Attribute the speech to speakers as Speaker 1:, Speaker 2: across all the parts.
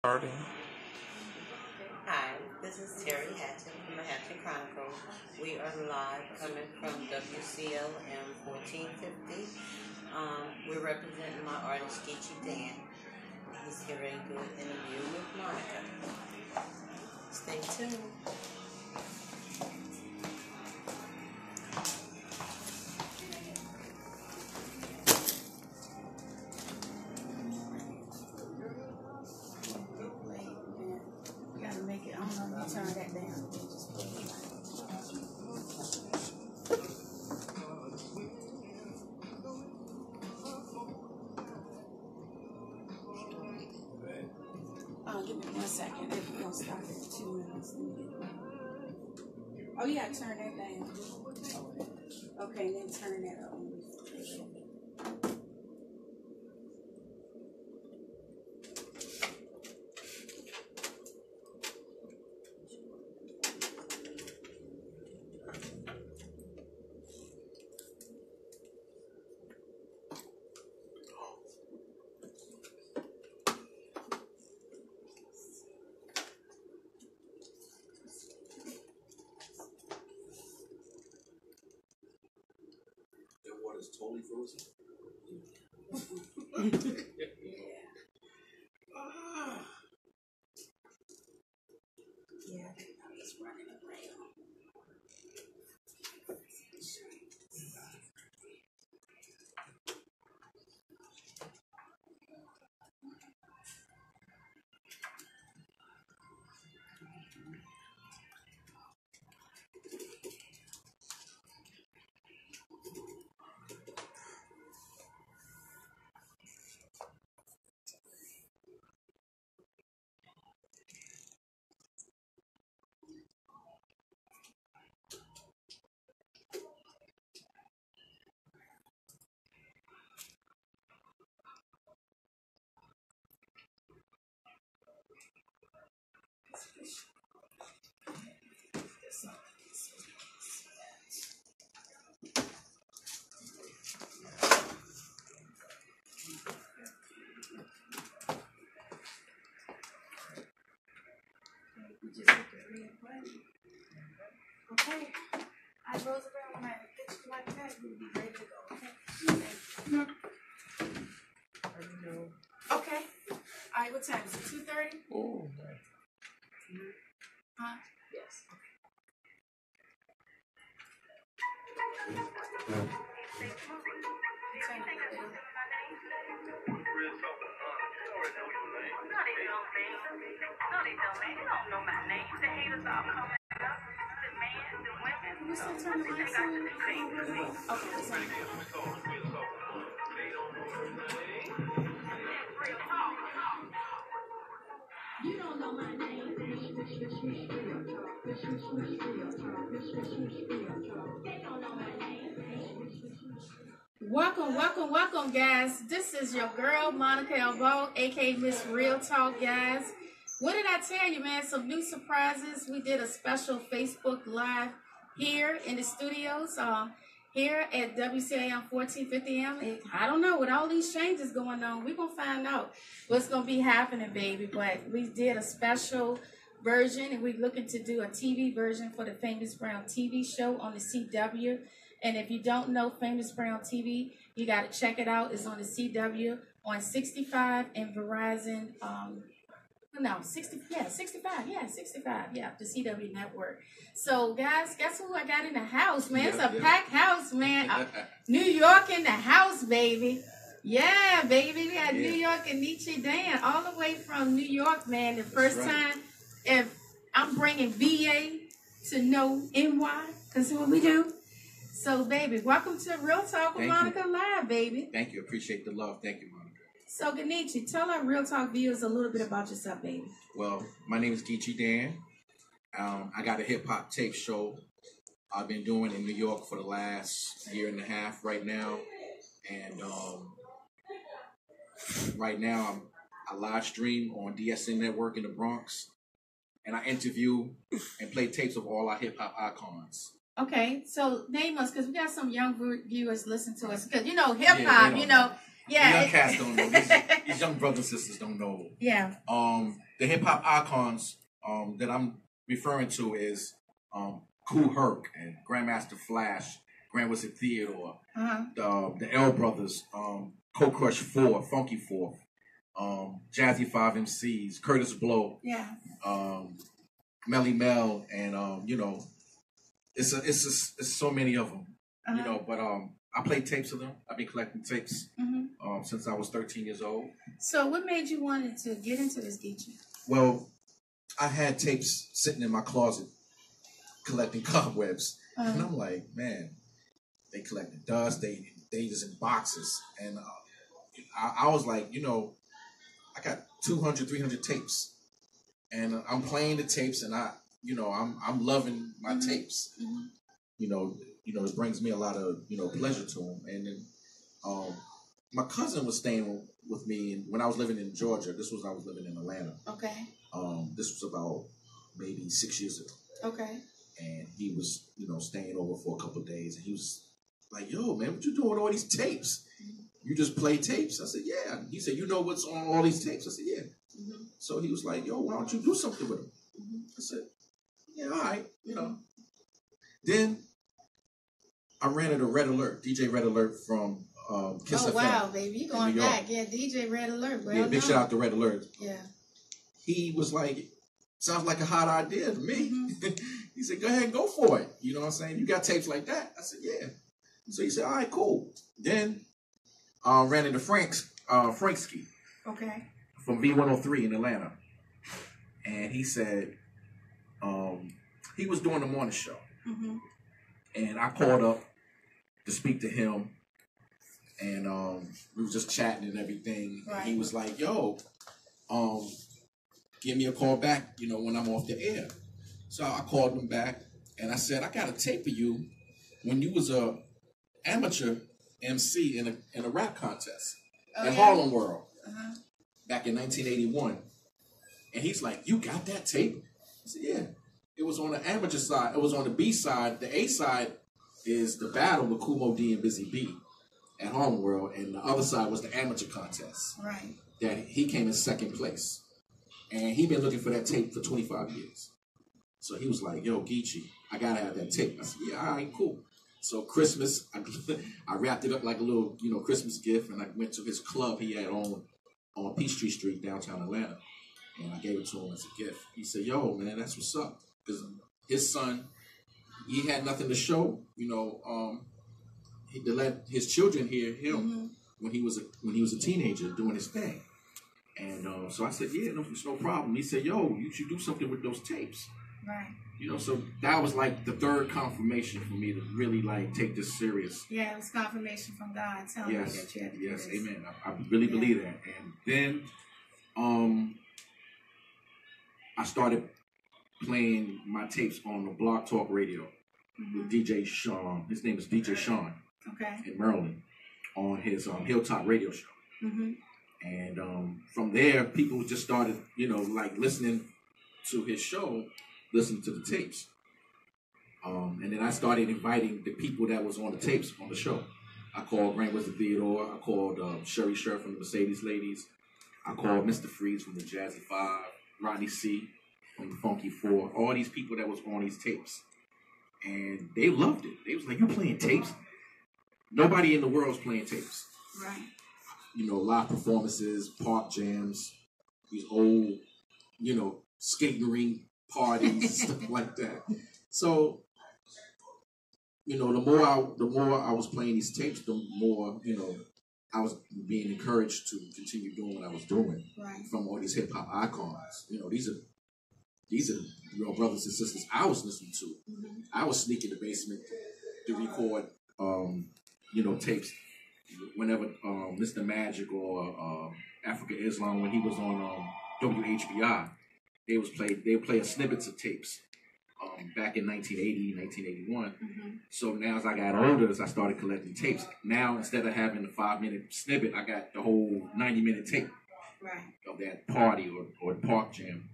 Speaker 1: Starting.
Speaker 2: Hi, this is Terry Hatchett from the Hatchett Chronicles. We are live coming from WCLM 1450. We're representing my artist Geechie Dan. He's getting ready to do an interview with Monica. Stay tuned.
Speaker 3: Turn that down. Give me 1 second. If we're gonna stop at 2 minutes. Oh, you gotta turn that down. Okay, then turn that up.
Speaker 4: Water's totally frozen.
Speaker 3: Yeah, I'm just running around. Okay. I rose around when I fix you like that, you'll be ready to go, okay? Okay. All right, what time is it? 2:30?
Speaker 1: Oh,
Speaker 3: Huh? Yes. You still turn the lights on? Okay, you don't know my name. Welcome, guys. This is your girl, Monica Elbow, aka Miss Real Talk, guys. What did I tell you, man? Some new surprises. We did a special Facebook Live here in the studios, here at WCAM 1450M. I don't know, with all these changes going on, we're going to find out what's going to be happening, baby. But we did a special version, and we're looking to do a TV version for the Famous Brown TV show on the CW. And if you don't know Famous Brown TV, you got to check it out. It's on the CW on 65 and Verizon. 65, the CW network. So, guys, guess who I got in the house, man? It's a packed house, man. New York in the house, baby. Yeah, baby. We got New York and Geechie Dan all the way from New York, man. The first time if I'm bringing VA to know NY, because that's what we do. So, baby, welcome to Real Talk with Monica Live, baby.
Speaker 4: Thank you. Appreciate the love. Thank you, Monica.
Speaker 3: So, Geechie, tell our Real Talk viewers a little bit about yourself, baby.
Speaker 4: Well, my name is Geechie Dan. I got a hip-hop tape show I've been doing in New York for the last year and a half right now. And right now, I live stream on DSN Network in the Bronx. And I interview and play tapes of all our hip-hop icons.
Speaker 3: Okay, so name us, because we got some young viewers listen to us. Because, hip-hop, Yeah,
Speaker 4: the young cats don't know. These young brothers and sisters don't know.
Speaker 3: Yeah.
Speaker 4: the hip hop icons that I'm referring to is Kool Herc and Grandmaster Flash, Grand Wizard Theodore, the L Brothers, Cold Crush 4, Funky 4, Jazzy 5 MCs, Curtis Blow, Melly Mel, and you know, it's so many of them, you know. But I play tapes of them. I've been collecting tapes since I was 13 years old.
Speaker 3: So, what made you want to get into this, Geechie?
Speaker 4: Well, I had tapes sitting in my closet collecting cobwebs, and I'm like, man, they collected dust. They just in boxes, and I was like, you know, I got 200, 300 tapes, and I'm playing the tapes, and I'm loving my tapes. You know, it brings me a lot of pleasure to them. And then my cousin was staying with me when I was living in Georgia. This was I was living in Atlanta.
Speaker 3: Okay.
Speaker 4: This was about maybe 6 years ago.
Speaker 3: Okay.
Speaker 4: And he was staying over for a couple of days, and he was like, "Yo, man, what you doing with all these tapes? You just play tapes?" I said, "Yeah." He said, "You know what's on all these tapes?" I said, "Yeah." So he was like, "Yo, why don't you do something with them?" I said, "Yeah, all right, you know." Then I ran into Red Alert, DJ Red Alert from Kiss FM.
Speaker 3: Oh, wow, baby. You going back. Yeah, DJ Red Alert. Well,
Speaker 4: yeah, big shout out to Red Alert.
Speaker 3: Yeah.
Speaker 4: He was like, "Sounds like a hot idea to me." He said, "Go ahead and go for it." You know what I'm saying? "You got tapes like that?" I said, "Yeah." So he said, "All right, cool." Then ran into Franksky.
Speaker 3: Okay.
Speaker 4: From B103 in Atlanta. And he said he was doing the morning show. And I called up to speak to him. And we were just chatting and everything. Right. And he was like, "Yo, give me a call back, when I'm off the air." So I called him back and I said, "I got a tape of you when you was a amateur MC in a rap contest at Harlem World back in 1981. And he's like, "You got that tape?" I said, "Yeah." It was on the amateur side. It was on the B side. The A side is the battle with Kumo D and Busy B at Harlem World, and the other side was the amateur contest.
Speaker 3: Right.
Speaker 4: That he came in second place. And he'd been looking for that tape for 25 years. So he was like, "Yo, Geechie, I gotta have that tape." I said, "Yeah, all right, cool." So Christmas, I wrapped it up like a little, Christmas gift, and I went to his club he had on Peachtree Street, downtown Atlanta, and I gave it to him as a gift. He said, "Yo, man, that's what's up," because his son, he had nothing to show, to let his children hear him when he was a teenager doing his thing, and so I said, "Yeah, no problem." He said, "Yo, you should do something with those tapes."
Speaker 3: Right.
Speaker 4: So that was like the third confirmation for me to really take this serious.
Speaker 3: Yeah, it was confirmation from God telling me that you had to do this.
Speaker 4: Yes, amen. I really believe that. And then I started playing my tapes on the Blog Talk Radio with DJ Sean. His name is DJ Sean.
Speaker 3: Okay.
Speaker 4: In Maryland on his Hilltop radio show. And from there, people just started, listening to his show, listening to the tapes. And then I started inviting the people that was on the tapes on the show. I called Grand Wizard Theodore. I called Sherry Sher from the Mercedes Ladies. I called Mr. Freeze from the Jazzy 5. Rodney C. from the Funky 4. All these people that was on these tapes. And they loved it. They was like, "You playing tapes?" Nobody in the world was playing tapes.
Speaker 3: Right.
Speaker 4: Live performances, park jams, these old, skating rink parties, stuff like that. So, the more I was playing these tapes, the more, I was being encouraged to continue doing what I was doing.
Speaker 3: Right.
Speaker 4: From all these hip hop icons. These are brothers and sisters I was listening to. I was sneaking in the basement to record tapes whenever Mr. Magic or Africa Islam, when he was on WHBI, they would play a snippets of tapes back in 1980, 1981. So now as I got older, as I started collecting tapes, now instead of having the 5-minute snippet, I got the whole 90-minute tape of that party or the park jam,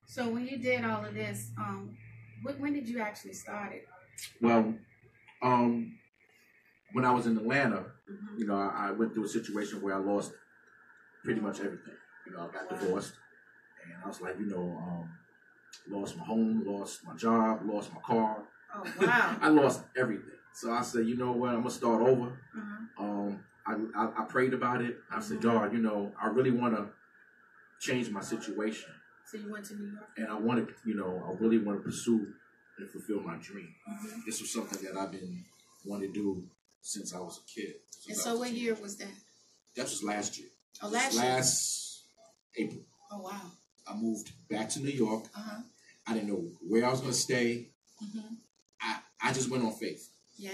Speaker 3: So when you did all of this, when did you actually start it?
Speaker 4: Well, when I was in Atlanta, I went through a situation where I lost pretty much everything. I got divorced. I was like, lost my home, lost my job, lost my car.
Speaker 3: Oh, wow.
Speaker 4: I lost everything. So I said, you know what, I'm going to start over. I prayed about it. I said, God, I really want to change my situation.
Speaker 3: So you went to New York?
Speaker 4: And I wanted, I really want to pursue and fulfill my dream. This was something that I've been wanting to do since I was a kid.
Speaker 3: And so what year was that?
Speaker 4: That was last year.
Speaker 3: Oh, last year?
Speaker 4: Last April.
Speaker 3: Oh, wow.
Speaker 4: I moved back to New York. I didn't know where I was going to stay. I just went on faith.
Speaker 3: Yeah.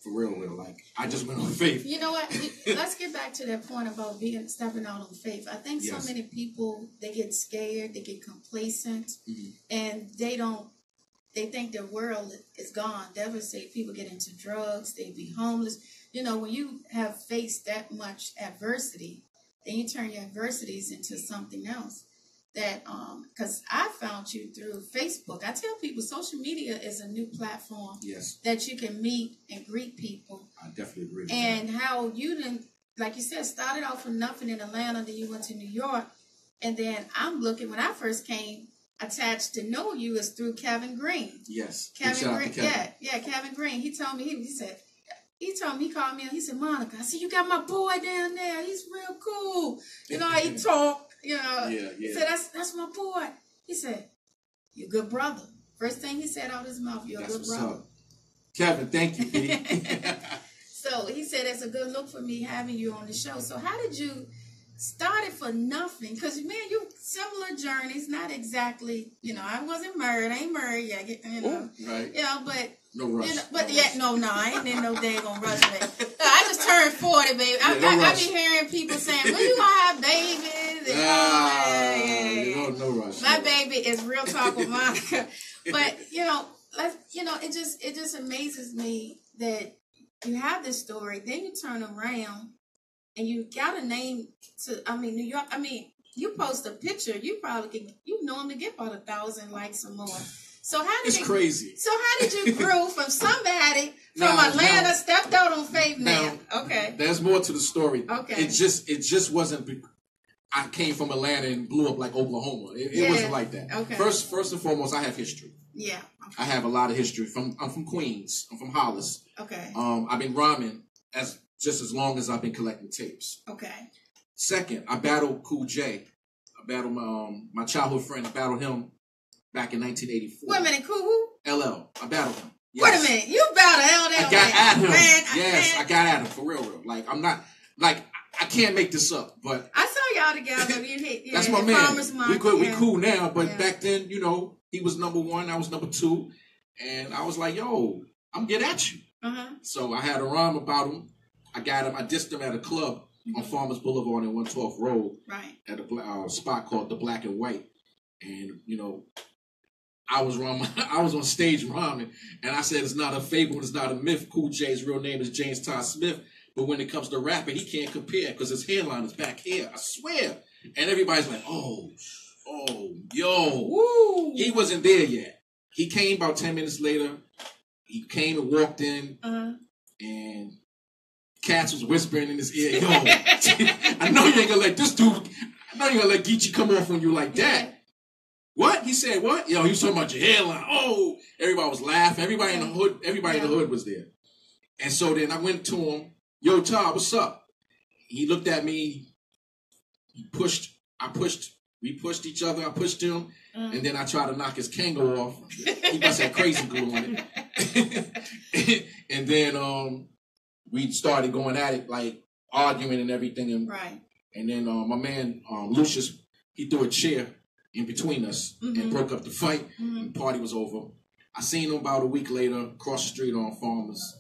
Speaker 4: For real. Like, I just went on faith.
Speaker 3: You know what? Let's get back to that point about stepping out on faith. I think so many people, they get scared, they get complacent, and they think their world is gone, devastated. People get into drugs, they be homeless. When you have faced that much adversity, then you turn your adversities into something else. That because I found you through Facebook. I tell people social media is a new platform that you can meet and greet people.
Speaker 4: I definitely agree with
Speaker 3: and how you didn't, like you said, started off from nothing in Atlanta, then you went to New York, and then I'm looking, when I first came attached to know you is through Kevin Green.
Speaker 4: Yes.
Speaker 3: Kevin Green. Yeah, Kevin Green. He told me, he called me and he said, Monica, I see you got my boy down there. He's real cool. How he talk. He said, that's my boy. He said, you're a good brother. First thing he said out of his mouth, you're a good brother. Up.
Speaker 4: Kevin, thank you.
Speaker 3: So he said, it's a good look for me having you on the show. So how did you start it for nothing? Because, man, you similar journeys, not exactly, I wasn't married. I ain't married yet,
Speaker 4: right.
Speaker 3: But.
Speaker 4: No rush.
Speaker 3: I ain't in no daggone rush, baby. I just turned 40, baby. I be hearing people saying, when you gonna have babies?
Speaker 4: No rush.
Speaker 3: My baby is real talk with Monica. But, it just amazes me that you have this story, then you turn around and you got a name New York. You post a picture, you normally get about 1,000 likes or more. So
Speaker 4: crazy.
Speaker 3: So how did you grow from somebody from Atlanta stepped out on faith now? Okay.
Speaker 4: There's more to the story.
Speaker 3: Okay.
Speaker 4: It just wasn't. I came from Atlanta and blew up like Oklahoma. It wasn't like that.
Speaker 3: Okay.
Speaker 4: First and foremost, I have history.
Speaker 3: Yeah. Okay.
Speaker 4: I have a lot of history. I'm from Queens. I'm from Hollis.
Speaker 3: Okay.
Speaker 4: I've been rhyming just as long as I've been collecting tapes.
Speaker 3: Okay.
Speaker 4: Second, I battled Cool J. I battled my childhood friend. I battled him back in 1984.
Speaker 3: Wait a minute, who?
Speaker 4: LL. I battled him.
Speaker 3: Yes. Wait a minute, you battled LL?
Speaker 4: I got at him. I got at him for real. Like I'm not I can't make this up. But
Speaker 3: I saw y'all together.
Speaker 4: That's my man. We cool now, but back then, he was number one, I was number two, and I was like, yo, I'm get at you. So I had a rhyme about him. I got him. I dissed him at a club on Farmers Boulevard in 112th Road,
Speaker 3: right?
Speaker 4: At a spot called the Black and White, and I was on stage rhyming, and I said it's not a fable, it's not a myth. Cool J's real name is James Todd Smith, but when it comes to rapping, he can't compare because his hairline is back here. I swear. And everybody's like, oh, yo, woo. He wasn't there yet. He came about 10 minutes later. He came and walked in, and Cats was whispering in his ear, yo, I know you ain't gonna let this dude. I know you ain't gonna let Geechie come off on you like that. What? He said what? Yo, he was talking about your hairline. Oh, everybody was laughing. Everybody in the hood was there. And so then I went to him. Yo, Todd, what's up? He looked at me. We pushed each other. I pushed him. And then I tried to knock his Kango off. He must have crazy glue on it. And then we started going at it, like arguing and everything. And,
Speaker 3: right.
Speaker 4: And then my man, Lucius, he threw a chair in between us and broke up the fight, and the party was over. I seen him about a week later across the street on Farmers,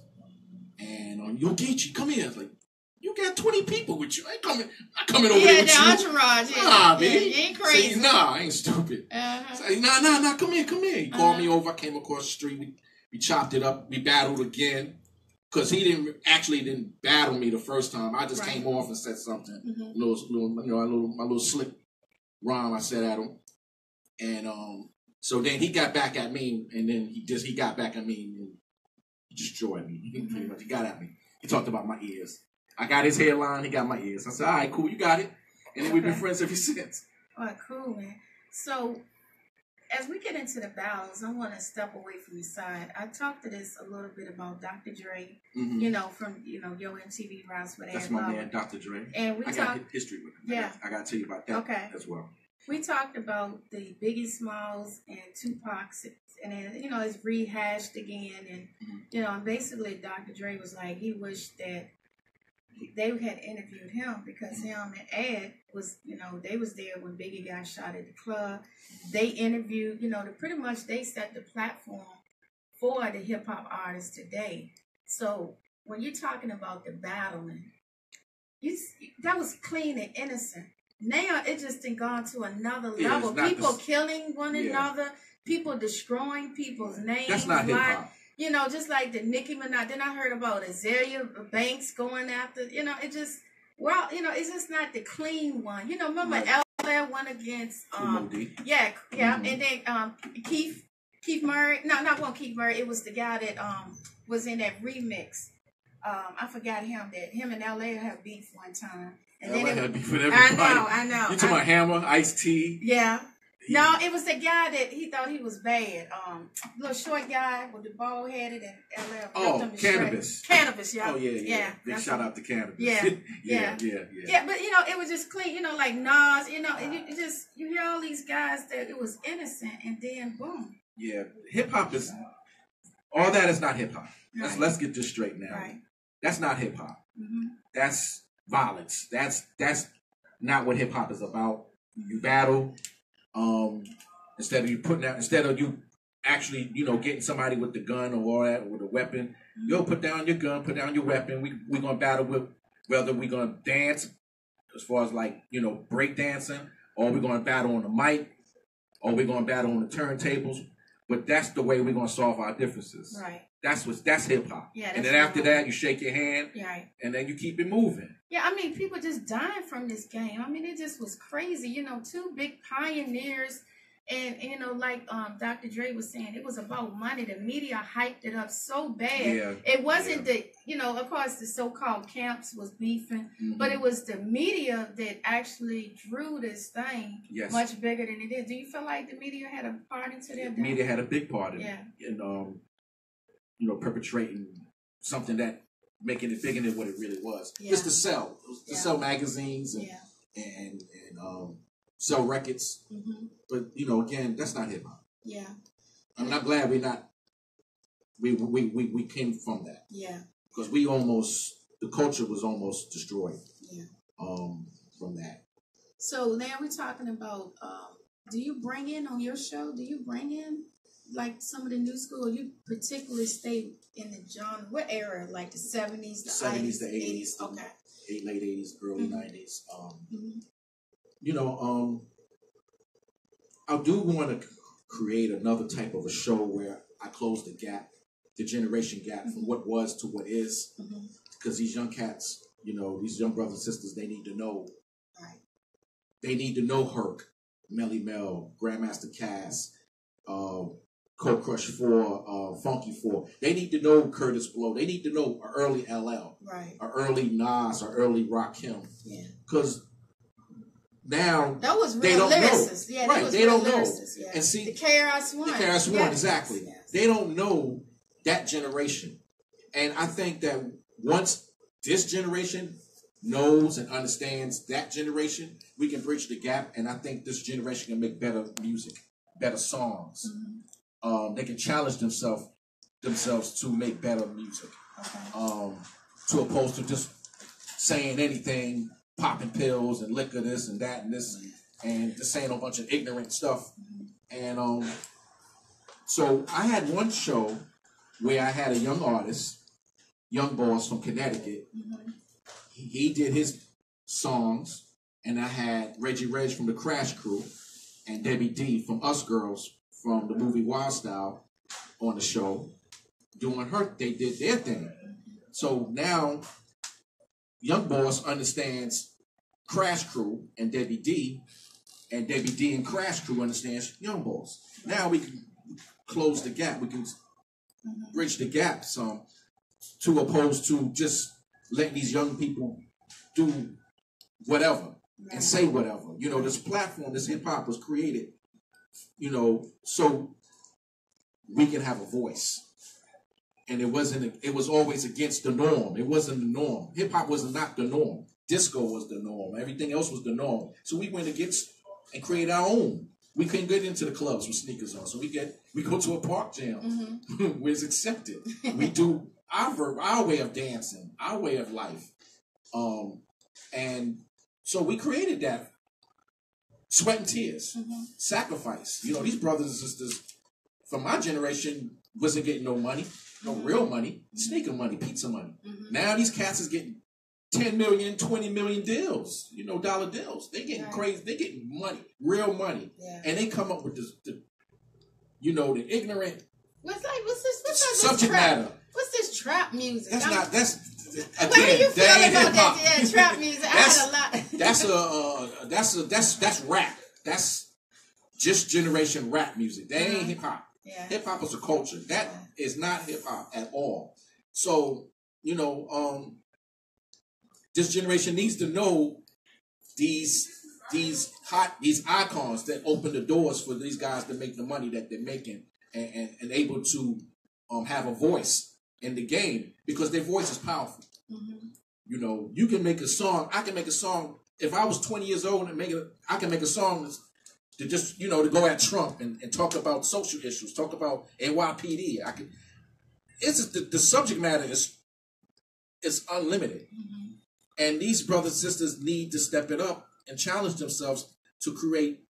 Speaker 4: and yo, Geechie, come here. I was like, you got 20 people with you. I ain't coming over there with you.
Speaker 3: Entourage.
Speaker 4: Nah, man.
Speaker 3: You ain't crazy.
Speaker 4: See, nah, I ain't stupid. Say, nah, come here. He called me over. I came across the street. We chopped it up. We battled again. Because he didn't battle me the first time. I just came off and said something. My little slick rhyme I said at him. And so then he got back at me, and then he got back at me and he destroyed me. Pretty much, he got at me. He talked about my ears. I got his hairline, he got my ears. I said, all right, cool, you got it. And then we've been friends ever since.
Speaker 3: Oh, cool, man. So as we get into the battles, I want to step away from the side. I talked to this a little bit about Dr. Dre, you know, from, you know, Yo MTV Rounds with
Speaker 4: That's my man, Dr. Dre.
Speaker 3: And we
Speaker 4: I got history with him.
Speaker 3: Yeah.
Speaker 4: I got to tell you about that as well.
Speaker 3: We talked about the Biggie Smalls and Tupac's, and then, you know, it's rehashed again. And, you know, basically Dr. Dre was like, he wished that they had interviewed him because him and Ed was, you know, they was there when Biggie got shot at the club. They interviewed, you know, pretty much they set the platform for the hip hop artists today. So when you're talking about the battling, that was clean and innocent. Now it just done gone to another level. People killing one another, people destroying people's names.
Speaker 4: That's not hip hop.
Speaker 3: You know, just like the Nicki Minaj. Then I heard about Azalea Banks going after, you know, it just, well, you know, it's just not the clean one. You know, remember LL went against, yeah, and then Keith Murray. No, not one Keith Murray. It was the guy that was in that remix. I forgot him. That him and LL had beef one time. And then had beef with everybody. I know. You talking about Hammer, Ice-T? Yeah. No, it was the guy that he thought he was bad. Little short guy with the bald headed and LL.
Speaker 4: Oh, Cannabis.
Speaker 3: Cannabis, yeah.
Speaker 4: Oh, yeah. Big shout out to Cannabis.
Speaker 3: Yeah. Yeah, but you know, it was just clean. You know, like Nas. You know, and you hear all these guys that it was innocent, and then boom.
Speaker 4: Yeah, hip hop is all that is not hip hop. Right. Let's get this straight now.
Speaker 3: Right.
Speaker 4: That's not hip hop. That's violence. That's not what hip hop is about. You battle. Instead of you actually, you know, getting somebody with the gun or all that, or with a weapon, yo, put down your gun, put down your weapon. We're gonna battle with whether we're gonna dance, as far as like, you know, break dancing, or we're gonna battle on the mic, or we're gonna battle on the turntables. But that's the way we're gonna solve our differences.
Speaker 3: Right.
Speaker 4: That's hip hop. Yeah. And then after that, you shake your hand.
Speaker 3: Right.
Speaker 4: And then you keep it moving.
Speaker 3: Yeah, I mean, people just dying from this game. I mean, it just was crazy. You know, two big pioneers, and you know, like Dr. Dre was saying, it was about money. The media hyped it up so bad. Yeah. It wasn't the, you know, of course, the so-called camps was beefing, but it was the media that actually drew this thing much bigger than it is. Do you feel like the media had a part into that?
Speaker 4: The media had a big part in you know, perpetrating something that making it bigger than what it really was. Just to sell. To sell magazines and sell records. But, you know, again, that's not hip hop.
Speaker 3: Yeah.
Speaker 4: I mean, I'm glad we came from that.
Speaker 3: Yeah.
Speaker 4: Because the culture was almost destroyed.
Speaker 3: Yeah.
Speaker 4: From that.
Speaker 3: So now we're talking about, do you bring in on your show, like some of the new school, or you particularly stay in the genre? What era? Like the 70s, the
Speaker 4: 70s, the 80s.
Speaker 3: Okay.
Speaker 4: Late 80s, early 90s. You know, I do want to create another type of a show where I close the gap, the generation gap from what was to what is. Because these young cats, you know, these young brothers and sisters, they need to know.
Speaker 3: Right.
Speaker 4: They need to know Herc, Melly Mel, Grandmaster Cass, Cold Crush 4, Funky 4. They need to know Curtis Blow. They need to know an early LL,
Speaker 3: right?
Speaker 4: An early Nas, or early Rakim.
Speaker 3: Yeah.
Speaker 4: Because now
Speaker 3: that was real
Speaker 4: they don't
Speaker 3: lyricists.
Speaker 4: know.
Speaker 3: Yeah,
Speaker 4: right? They don't know.
Speaker 3: Yeah.
Speaker 4: And see,
Speaker 3: the KRS-One.
Speaker 4: The KRS-One, exactly. Yes. They don't know that generation. And I think that once this generation knows and understands that generation, we can bridge the gap. And I think this generation can make better music, better songs. They can challenge themselves to make better music, to opposed to just saying anything, popping pills and liquor, this and that and this, and just saying a bunch of ignorant stuff. And so I had one show where I had a young artist, young boss from Connecticut. He did his songs, and I had Reggie Reg from the Crash Crew and Debbie D from Us Girls from the movie Wild Style on the show doing they did their thing. So now Young Boss understands Crash Crew and Debbie D, and Debbie D and Crash Crew understands Young Boss. Now we can close the gap. We can bridge the gap some, to opposed to just letting these young people do whatever and say whatever. You know, this platform, this hip hop was created so we can have a voice. And it was always against the norm. It wasn't the norm. Hip hop was not the norm. Disco was the norm. Everything else was the norm. So we went against and created our own. We couldn't get into the clubs with sneakers on. So we go to a park jam where it's accepted. We do our way of dancing, our way of life. And so we created that. Sweat and tears, sacrifice. These brothers and sisters from my generation wasn't getting no money, no real money, sneaker money, pizza money. Now these cats is getting 10 million, 20 million deals, dollar deals. They getting crazy. They getting money, real money. Yeah. And they come up with the ignorant
Speaker 3: what's this
Speaker 4: subject matter.
Speaker 3: What's this trap music?
Speaker 4: That's
Speaker 3: what
Speaker 4: do
Speaker 3: you feel about that? Yeah, trap music. I had a lot.
Speaker 4: That's rap. That's just generation rap music. That ain't hip hop. Yeah. Hip hop is a culture. That is not hip hop at all. So, this generation needs to know these icons that open the doors for these guys to make the money that they're making and able to have a voice in the game, because their voice is powerful. You can make a song. I can make a song. If I was 20 years old I can make a song to just, to go at Trump and talk about social issues, talk about NYPD. It's just the subject matter is unlimited. And these brothers and sisters need to step it up and challenge themselves to create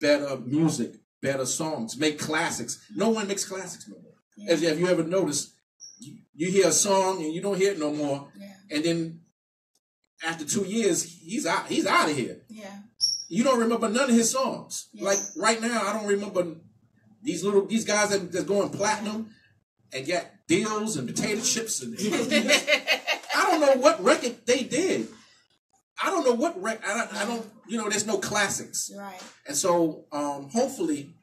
Speaker 4: better music, better songs, make classics. No one makes classics no more. Yeah. Have you ever noticed, you hear a song and you don't hear it no more, and then after 2 years, he's out of here. Yeah. You don't remember none of his songs. Yeah. Like right now, I don't remember these guys that's going platinum and get deals and potato chips and I don't know what record they did. I don't know what record. I don't. There's no classics. Right. And so, hopefully,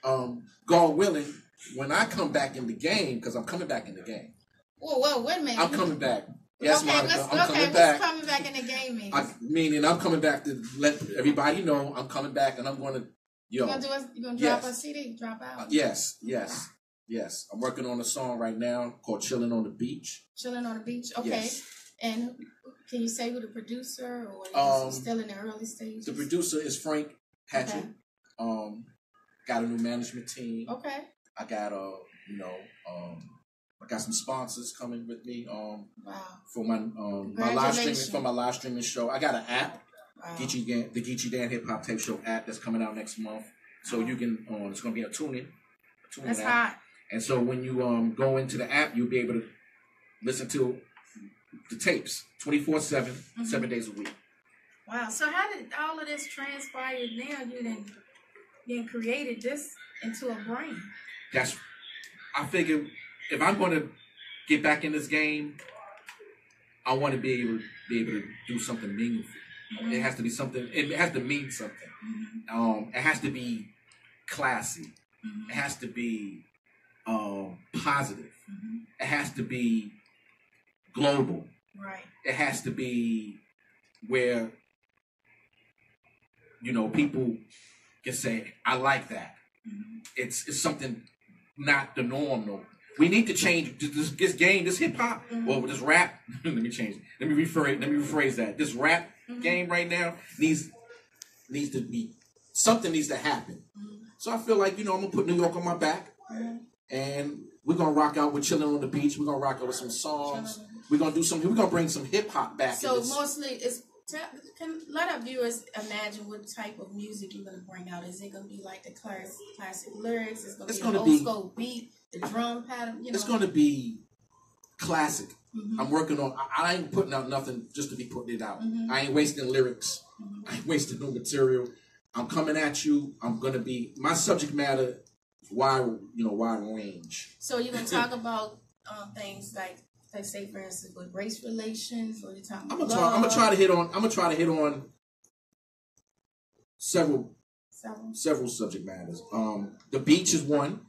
Speaker 4: God willing, when I come back in the game, because I'm coming back in the game.
Speaker 3: Whoa, wait a minute.
Speaker 4: I'm coming back. Yes,
Speaker 3: Monica, I'm coming back. What's coming back in the game mean?
Speaker 4: Meaning I'm coming back to let everybody know I'm coming back, and I'm going to,
Speaker 3: You gonna drop a CD? Drop out?
Speaker 4: Yes. I'm working on a song right now called "Chilling on the Beach."
Speaker 3: Chilling on the beach. Okay. Yes. And can you say who the producer, or is still in the early stages?
Speaker 4: The producer is Frank Hatchett. Okay. Got a new management team. Okay. I got I got some sponsors coming with me. For my live streaming show. I got an app, the Geechie Dan Hip Hop Tape Show app that's coming out next month. So you can it's gonna be a tune-in.
Speaker 3: That's
Speaker 4: app.
Speaker 3: Hot.
Speaker 4: And so when you go into the app, you'll be able to listen to the tapes 24/7, 7 days a week.
Speaker 3: Wow. So how did all of this transpire now? You then created this into a brand.
Speaker 4: I figured if I'm going to get back in this game, I want to be able to do something meaningful. It has to be something. It has to mean something. It has to be classy. It has to be positive. It has to be global. Right. It has to be where people can say, "I like that." It's something not the norm. No, we need to change this game, this hip hop, or this rap. Let me change it. Let me rephrase that. This rap game right now needs to be something needs to happen. So I feel like I'm gonna put New York on my back, and we're gonna rock out with Chilling on the Beach. We're gonna rock out with some songs. We're gonna do something. We're gonna bring some hip hop back.
Speaker 3: So mostly, let our viewers imagine what type of music you're gonna bring out. Is it gonna be like the classic lyrics? It's gonna be an old school beat, the drum pattern.
Speaker 4: It's gonna be classic. I'm working on. I ain't putting out nothing just to be putting it out. I ain't wasting lyrics. I ain't wasting no material. I'm coming at you. I'm gonna be my subject matter. Wide range.
Speaker 3: So you're gonna talk about things like say for instance with race relations, or you're talking about love?
Speaker 4: I'm gonna try to hit on several subject matters. The beach is one.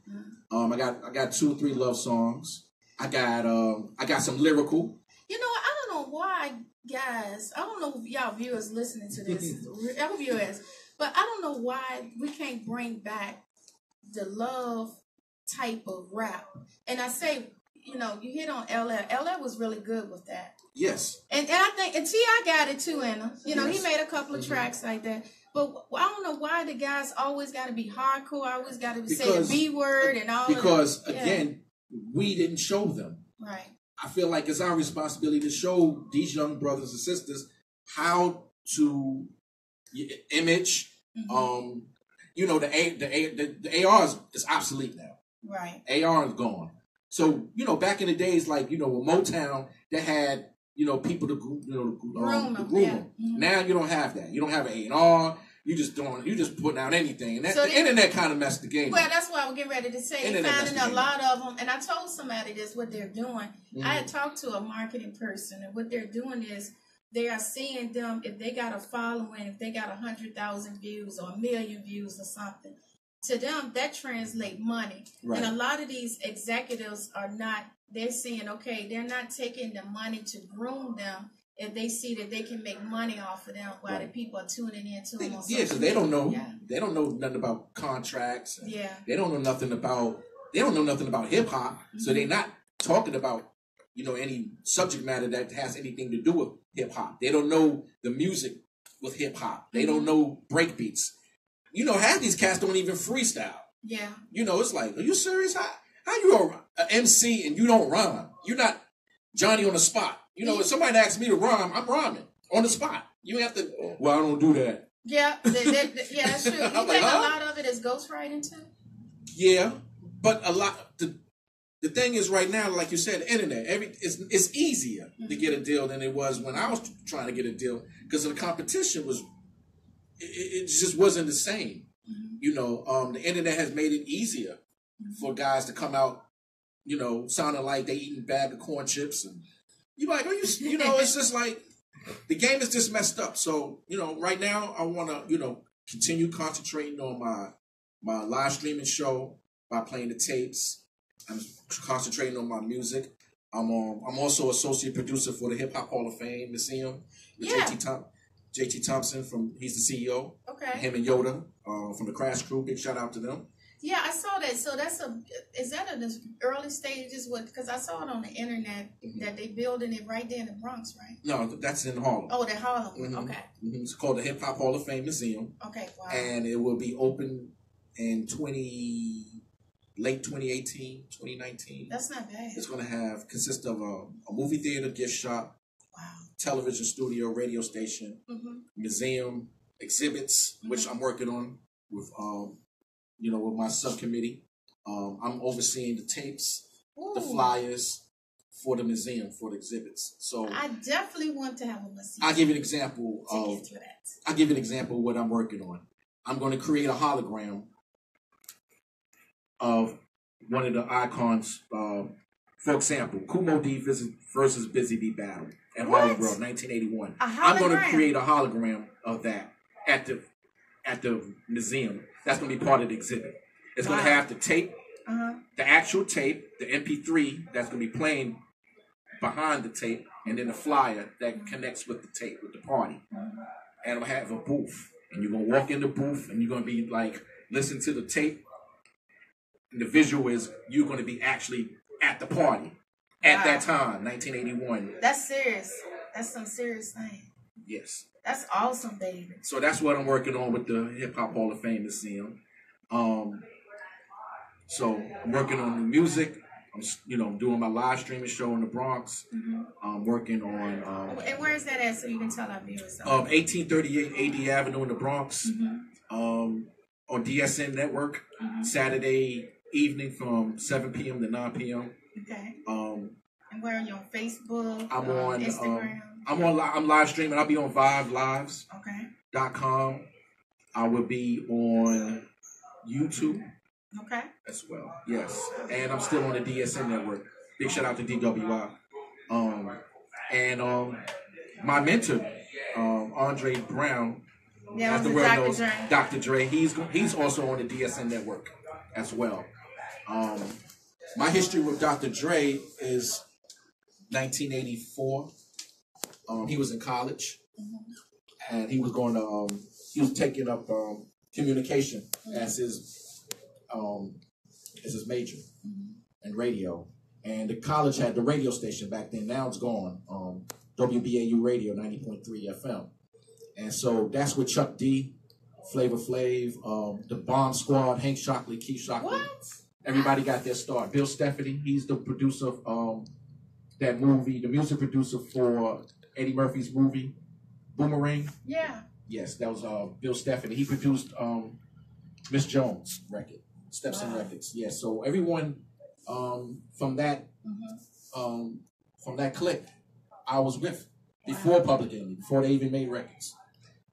Speaker 4: I got 2 or 3 love songs. I got some lyrical.
Speaker 3: I don't know why, guys. I don't know if y'all viewers listening to this. Our viewers, But I don't know why we can't bring back the love type of rap. And I say, you know, you hit on LL. LL was really good with that.
Speaker 4: Yes.
Speaker 3: And I think, and T.I. got it too in him. You know,
Speaker 4: Yes.
Speaker 3: he made a couple of tracks like that. But I don't know why the guys always got to be hardcore, always got to say the B word and all
Speaker 4: because,
Speaker 3: of that.
Speaker 4: again, we didn't show them.
Speaker 3: Right.
Speaker 4: I feel like it's our responsibility to show these young brothers and sisters how to image.
Speaker 3: Mm-hmm.
Speaker 4: You know, the AR is obsolete now.
Speaker 3: Right.
Speaker 4: AR is gone. So, you know, back in the days, like, you know, with Motown, they had, you know, people to groom them.
Speaker 3: Mm-hmm.
Speaker 4: Now you don't have that. You don't have an A&R. You just putting out anything. And the internet kind of messed the game
Speaker 3: Well,
Speaker 4: up.
Speaker 3: that's what I was getting ready to say. You're finding a lot of them. And I told somebody this, what they're doing. Mm-hmm. I had talked to a marketing person, and what they're doing is they are seeing them, if they got a following, if they got 100,000 views or 1 million views or something, to them, that translates money. Right. And a lot of these executives are not, they're saying, okay, they're not taking the money to groom them if they see that they can make money off of them while the people are tuning in to them.
Speaker 4: Yeah, because they don't know. Yeah. They don't know nothing about contracts.
Speaker 3: Yeah.
Speaker 4: They don't know nothing about hip hop. Mm-hmm. So they're not talking about, you know, any subject matter that has anything to do with hip hop. They don't know the music with hip hop. They don't know breakbeats. You know, half these cats don't even freestyle.
Speaker 3: Yeah.
Speaker 4: You know, it's like, are you serious? How you an MC and you don't rhyme? You're not Johnny on the spot. You know, if somebody asks me to rhyme, I'm rhyming on the spot. You have to, well, I don't do that.
Speaker 3: Yeah, yeah, that's true. You think a lot of it is ghostwriting too?
Speaker 4: Yeah, but a lot, the thing is right now, like you said, the internet, it's easier to get a deal than it was when I was trying to get a deal because the competition was, it just wasn't the same. Mm-hmm. You know, the internet has made it easier for guys to come out, you know, sounding like they eating a bag of corn chips. And you're like, you know, it's just like, the game is just messed up. So, you know, right now I want to, you know, continue concentrating on my live streaming show by playing the tapes. I'm concentrating on my music. I'm also associate producer for the Hip Hop Hall of Fame Museum. JT Thompson he's the CEO. Okay. Him and Yoda from the Crash Crew. Big shout out to them.
Speaker 3: Yeah, I saw that. So is that in the early stages? Because I saw it on the internet that they building it right there in the Bronx, right?
Speaker 4: No, that's in Harlem.
Speaker 3: Oh, the Harlem.
Speaker 4: Mm-hmm.
Speaker 3: Okay.
Speaker 4: Mm-hmm. It's called the Hip Hop Hall of Fame Museum.
Speaker 3: Okay, wow.
Speaker 4: And it will be open in late 2018, 2019.
Speaker 3: That's not bad.
Speaker 4: It's going to consist of a movie theater, gift shop, television studio, radio station, museum, exhibits, which I'm working on with you know, with my subcommittee. I'm overseeing the tapes, the flyers for the museum, for the exhibits. So
Speaker 3: I definitely want to have a museum.
Speaker 4: I'll give you an example of what I'm working on. I'm going to create a hologram of one of the icons. For example, Kumo D versus Busy Bee battle at Harlem World, 1981. I'm going to create a hologram of that at the museum. That's going to be part of the exhibit. It's going to have the tape, the actual tape, the MP3 that's going to be playing behind the tape, and then the flyer that connects with the tape, with the party. And it'll have a booth. And you're going to walk in the booth, and you're going to be like, listen to the tape. And the visual is you're going to be actually at the party at that time, 1981.
Speaker 3: That's serious. That's some serious thing.
Speaker 4: Yes.
Speaker 3: That's awesome, baby.
Speaker 4: So that's what I'm working on with the Hip Hop Hall of Fame Museum. So I'm working on the music. I'm doing my live streaming show in the Bronx. I'm working on.
Speaker 3: And where is that at so you can tell our viewers?
Speaker 4: 1838 AD Avenue in the Bronx. On DSN Network. Saturday evening from 7 p.m. to 9 p.m.
Speaker 3: Okay. And where are you on Facebook?
Speaker 4: I'm on
Speaker 3: Instagram.
Speaker 4: I'm live streaming. I'll be on ViveLives.
Speaker 3: Okay.
Speaker 4: .com. I will be on YouTube.
Speaker 3: Okay.
Speaker 4: As well. Yes. And I'm still on the DSN network. Big shout out to DWI. And my mentor, Andre Brown, as the world knows, Dr. Dre, he's also on the DSN network as well. My history with Dr. Dre is 1984. He was in college, and he was going to taking up communication as his major in radio. And the college had the radio station back then. Now it's gone. WBAU Radio 90.3 FM. And so that's with Chuck D, Flavor Flav, the Bomb Squad, Hank Shockley, Keith Shockley.
Speaker 3: What?
Speaker 4: Everybody got their start. Bill Stephanie, he's the producer of that movie, the music producer for Eddie Murphy's movie, Boomerang.
Speaker 3: Yeah.
Speaker 4: Yes, that was Bill Stephanie. He produced Miss Jones' record, Stepson Records. Yes, so everyone from that clique, I was with before Public Enemy, before they even made records.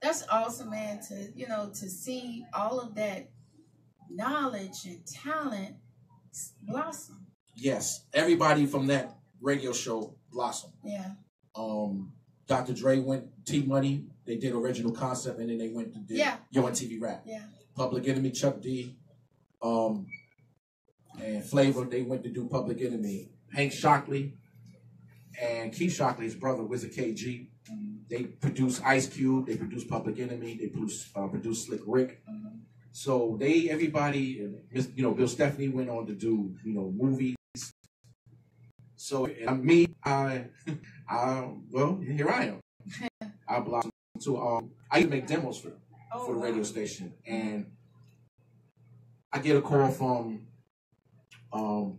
Speaker 3: That's awesome, man. To see all of that knowledge and talent blossom.
Speaker 4: Yes, everybody from that radio show blossomed.
Speaker 3: Yeah.
Speaker 4: Dr. Dre went T Money. They did Original Concept, and then they went to do Yo MTV Rap.
Speaker 3: Yeah.
Speaker 4: Public Enemy, Chuck D, and Flavor. They went to do Public Enemy. Hank Shockley and Keith Shockley's brother, Wizard KG. They produced Ice Cube. They produced Public Enemy. They produced Slick Rick. So everybody, Bill Stephanie went on to do, movies. So well, here I am. I blossomed to I used to make demos for the radio station, and I get a call from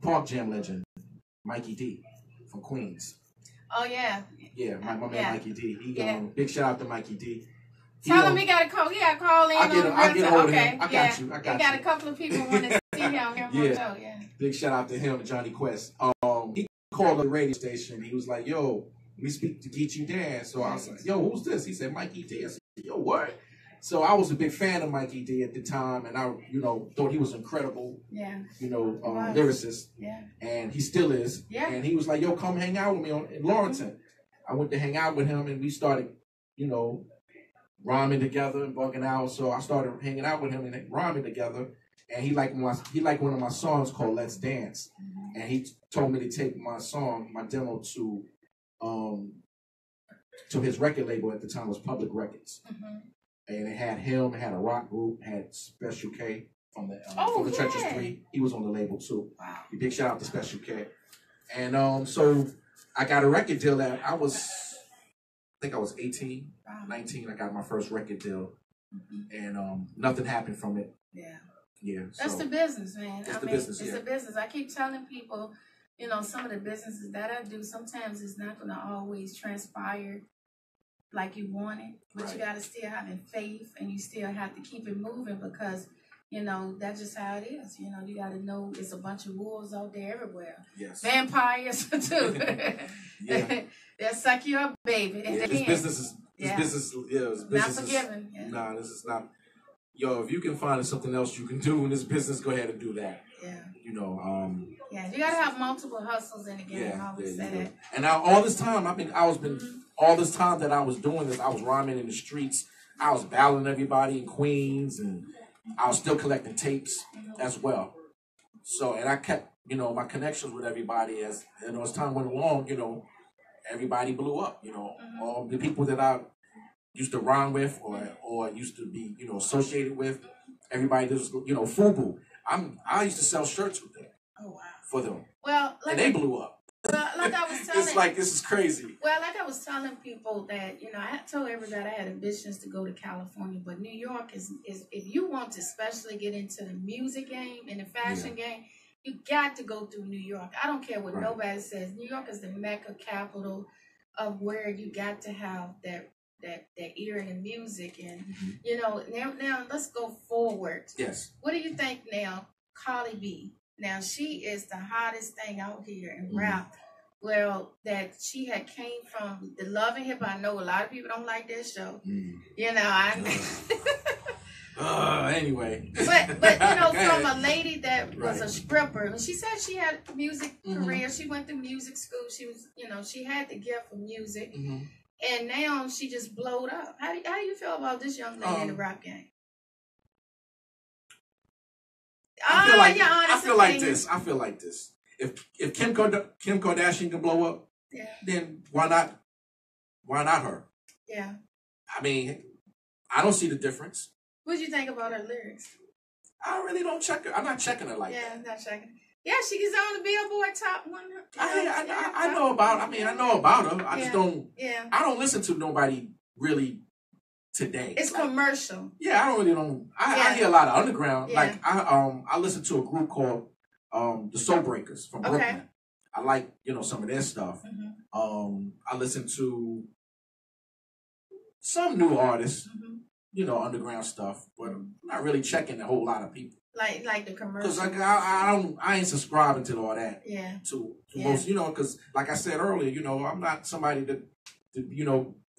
Speaker 4: Park Jam legend Mikey D from Queens.
Speaker 3: Oh yeah.
Speaker 4: Yeah, my man Mikey D. Big shout out to Mikey D.
Speaker 3: Tell him he got a call. He got to call in.
Speaker 4: I get hold of him. I got you.
Speaker 3: He got a couple of people want to see him. Yeah.
Speaker 4: Big shout out to him and Johnny Quest. He called the radio station. He was like, "Yo, we speak to Geechie Dan." So I was like, "Yo, who's this?" He said, "Mikey D." I said, "Yo, what?" So I was a big fan of Mikey D at the time, and I, thought he was incredible. Yeah. Lyricist. Yeah. And he still is. Yeah. And he was like, "Yo, come hang out with me in Lawrenson." I went to hang out with him, and we started, rhyming together and bugging out. So I started hanging out with him and rhyming together. And he liked one of my songs called "Let's Dance," and he told me to take my demo to his record label at the time was Public Records, and it had him, it had a rock group, had Special K from the Treacherous 3. He was on the label too. Wow! Big shout out to Special K. And so I got a record deal that I think I was 18, 19. I got my first record deal, and nothing happened from it. Yeah. Yeah,
Speaker 3: that's the business, man.
Speaker 4: It's the business.
Speaker 3: It's the business. I keep telling people, some of the businesses that I do, sometimes it's not going to always transpire like you want it, but you got to still have faith, and you still have to keep it moving because, that's just how it is. You got to know it's a bunch of wolves out there everywhere. Yes. Vampires too. Yeah. They'll suck you up, baby.
Speaker 4: Yeah, this business is
Speaker 3: not forgiven. Yeah.
Speaker 4: Nah, this is not. Yo, if you can find something else you can do in this business, go ahead and do that.
Speaker 3: Yeah.
Speaker 4: Yeah,
Speaker 3: you gotta have multiple hustles in the game. Yeah, I always say that.
Speaker 4: And now all this time, all this time that I was doing this, I was rhyming in the streets. I was battling everybody in Queens, and I was still collecting tapes as well. So, and I kept, my connections with everybody as time went along. Everybody blew up. All the people that I used to rhyme with or used to be, associated with. Everybody just, FUBU. I used to sell shirts with them. Oh, wow. For them.
Speaker 3: Well,
Speaker 4: and they blew up.
Speaker 3: Well, like I was telling
Speaker 4: it's like, this is crazy.
Speaker 3: Well, like I was telling people that, I told everybody I had ambitions to go to California, but New York is if you want to especially get into the music game and the fashion game, you got to go through New York. I don't care what nobody says. New York is the mecca capital of where you got to have that ear in the music, and now let's go forward.
Speaker 4: Yes.
Speaker 3: What do you think now, Cardi B? Now she is the hottest thing out here in rap. Well, that she had came from the Love and Hip. I know a lot of people don't like that show.
Speaker 4: Anyway.
Speaker 3: But from a lady that was a stripper, and she said she had a music career. She went through music school. She was, she had the gift for music. And now she just blowed up. How do you feel about this young lady in the rap game?
Speaker 4: I feel like this. If Kim Kardashian can blow up, then why not her?
Speaker 3: Yeah.
Speaker 4: I mean, I don't see the difference.
Speaker 3: What do you think about her lyrics?
Speaker 4: I really don't check her. I'm not checking her like that.
Speaker 3: Yeah, not checking. Yeah, she gets on the Billboard Top 100.
Speaker 4: I know about. I mean, I know about her. I just don't.
Speaker 3: Yeah.
Speaker 4: I don't listen to nobody really today.
Speaker 3: It's like, commercial.
Speaker 4: Yeah, I don't really don't. I hear a lot of underground.
Speaker 3: Yeah.
Speaker 4: Like I listen to a group called the Soul Breakers from Brooklyn. I like some of their stuff.
Speaker 3: Mm-hmm.
Speaker 4: I listen to some new artists. Mm-hmm. Underground stuff, but I'm not really checking a whole lot of people.
Speaker 3: Like the commercial.
Speaker 4: Because I ain't subscribing to all that.
Speaker 3: Yeah.
Speaker 4: To most, because like I said earlier, I'm not somebody that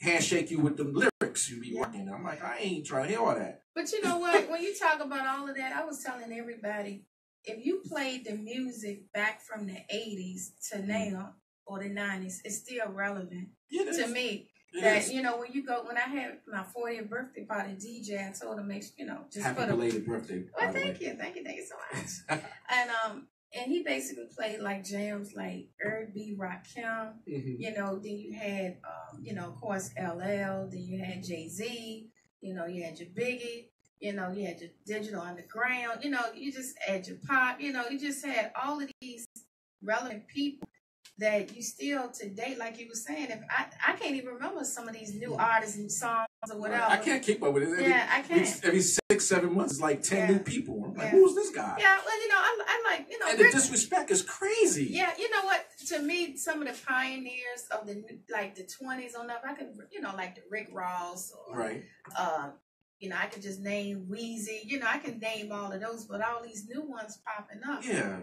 Speaker 4: handshake you with the lyrics you be working. I'm like, I ain't trying to hear all that.
Speaker 3: But you know what? When you talk about all of that, I was telling everybody, if you played the music back from the 80s to now or the 90s, it's still relevant to me. That when I had my 40th birthday party, DJ, I told him just
Speaker 4: happy belated birthday.
Speaker 3: Well, thank you so much. And he basically played like jams like Eric B. Rakim. Mm-hmm. Then you had of course LL. Then you had Jay-Z. You had your Biggie. You had your Digital Underground. You just had your pop. You just had all of these relevant people that you still today, like you were saying, if I can't even remember some of these new artists and songs or whatever.
Speaker 4: I can't keep up with it.
Speaker 3: I can't.
Speaker 4: Every 6-7 months, it's like 10 new people. I'm like, who's this guy?
Speaker 3: Yeah, well, I like,
Speaker 4: and the disrespect is crazy.
Speaker 3: Yeah, you know what? To me, some of the pioneers of the 20s on up, I could, like the Rick Ross or
Speaker 4: right.
Speaker 3: I could just name Wheezy. I can name all of those, but all these new ones popping up.
Speaker 4: Yeah.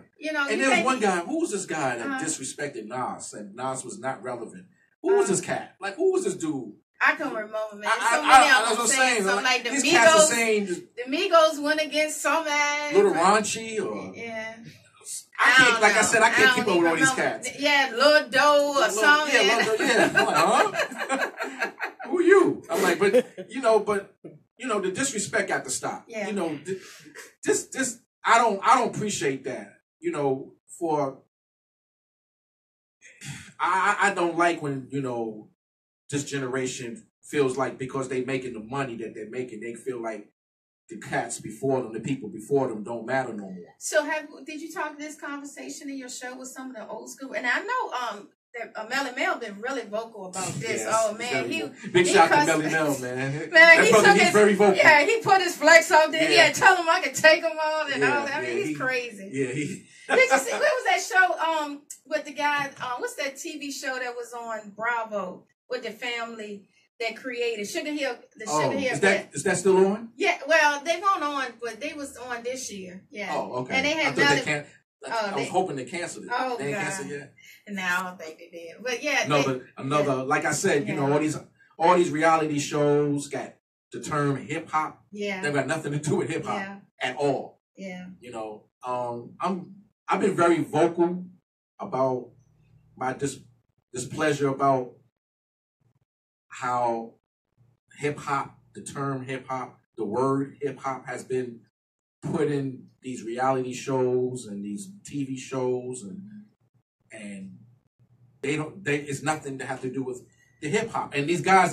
Speaker 4: And there was one guy. Who was this guy that disrespected Nas? And Nas was not relevant. Who was this cat? Like, who was this dude?
Speaker 3: I can't remember, man.
Speaker 4: That's what I'm saying.
Speaker 3: So, like the
Speaker 4: these
Speaker 3: Migos,
Speaker 4: cats are saying
Speaker 3: the Migos went against somebody.
Speaker 4: Little Raunchy or I can't keep up with all these cats.
Speaker 3: Yeah, Lil Doe or something.
Speaker 4: Yeah, Lil Doe. Yeah. I'm like, huh? Who are you? I'm like, but the disrespect got to stop.
Speaker 3: Yeah.
Speaker 4: This I don't appreciate that. I don't like when, this generation feels like because they making the money that they're making, they feel like the cats before them, the people before them don't matter no more.
Speaker 3: So did you talk this conversation in your show with some of the old school? And I know that Melly Mel been really vocal about this.
Speaker 4: Yes,
Speaker 3: oh man,
Speaker 4: big shout to Melly Mel, man.
Speaker 3: Man,
Speaker 4: he's very vocal.
Speaker 3: Yeah, he put his flex out there. Yeah, tell him I could take him on and all that. I mean, he's crazy.
Speaker 4: Yeah,
Speaker 3: Did you see? What was that show? With the guy. What's that TV show that was on Bravo with the family that created Sugar Hill? Sugar Hill.
Speaker 4: Is that still on?
Speaker 3: Yeah. Well, they weren't on, but they was on this year. Yeah.
Speaker 4: Oh, okay.
Speaker 3: And they had
Speaker 4: I was hoping they canceled it.
Speaker 3: Oh,
Speaker 4: they ain't
Speaker 3: God.
Speaker 4: canceled yet.
Speaker 3: No, I don't think they did. But yeah.
Speaker 4: No, but another, like I said, all these reality shows got the term hip hop.
Speaker 3: Yeah.
Speaker 4: They've got nothing to do with hip hop at all.
Speaker 3: Yeah.
Speaker 4: I've been very vocal about my displeasure about how hip hop, the term hip hop, the word hip hop has been put in these reality shows and these TV shows and it's nothing to have to do with the hip hop. And these guys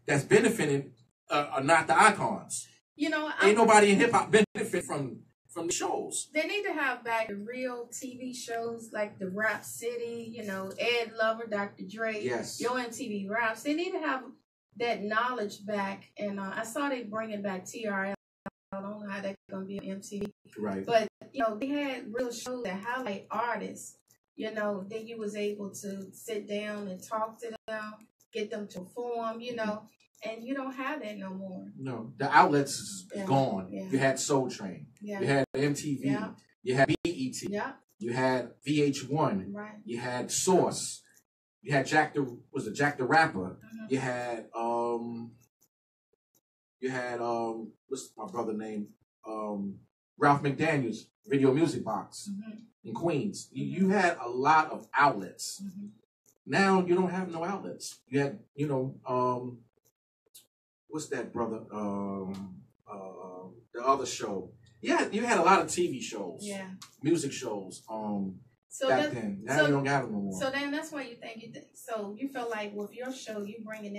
Speaker 4: that's benefiting are not the icons. Ain't nobody in hip hop benefit from the shows.
Speaker 3: They need to have back the real TV shows like the Rap City, Ed Lover, Dr. Dre,
Speaker 4: yes.
Speaker 3: Yo MTV Raps. They need to have that knowledge back. And I saw they bringing back TRL. I don't know how that's going to be on MTV.
Speaker 4: Right.
Speaker 3: But, they had real shows that highlight artists. Then you was able to sit down and talk to them, get them to perform, and you don't have that no more.
Speaker 4: No, the outlets is gone.
Speaker 3: Yeah.
Speaker 4: You had Soul Train. Yeah. You had MTV. Yeah. You had BET.
Speaker 3: Yeah.
Speaker 4: You had VH1.
Speaker 3: Right.
Speaker 4: You had Source. You had Jack the Rapper.
Speaker 3: Mm-hmm.
Speaker 4: You had what's my brother name? Ralph McDaniel's Video Music Box in Queens. You had a lot of outlets. Mm-hmm. Now you don't have no outlets. You had, what's that, brother? The other show. Yeah, you had a lot of TV shows.
Speaker 3: Yeah.
Speaker 4: Music shows.
Speaker 3: So
Speaker 4: back then. Now you don't have them no more.
Speaker 3: So then that's why you think so you feel like with your show, you bringing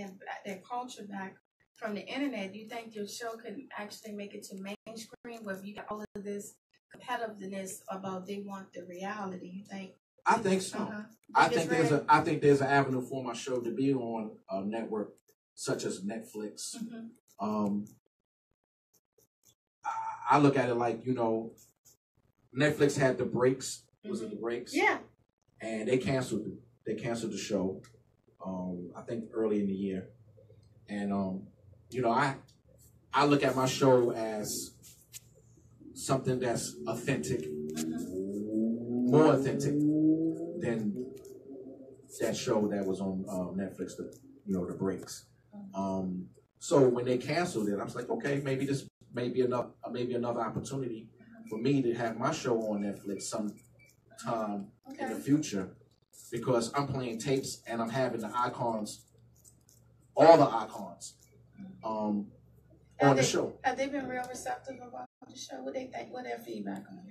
Speaker 3: that culture back from the internet, do you think your show can actually make it to mainstream? Where you got all of this competitiveness about they want the reality, you think?
Speaker 4: I think so. I think there's an avenue for my show to be on a network such as Netflix. I look at it like, you know, Netflix had the breaks. Was it the breaks?
Speaker 3: Yeah.
Speaker 4: And they canceled the show. I think early in the year. And you know, I look at my show as something that's authentic, more authentic than that show that was on Netflix, the breaks. So when they canceled it, I was like, okay, maybe this may be another opportunity for me to have my show on Netflix sometime in the future, because I'm playing tapes and I'm having the icons, all the icons, on the show.
Speaker 3: Have they been real receptive about the show? What they think? What their feedback on it?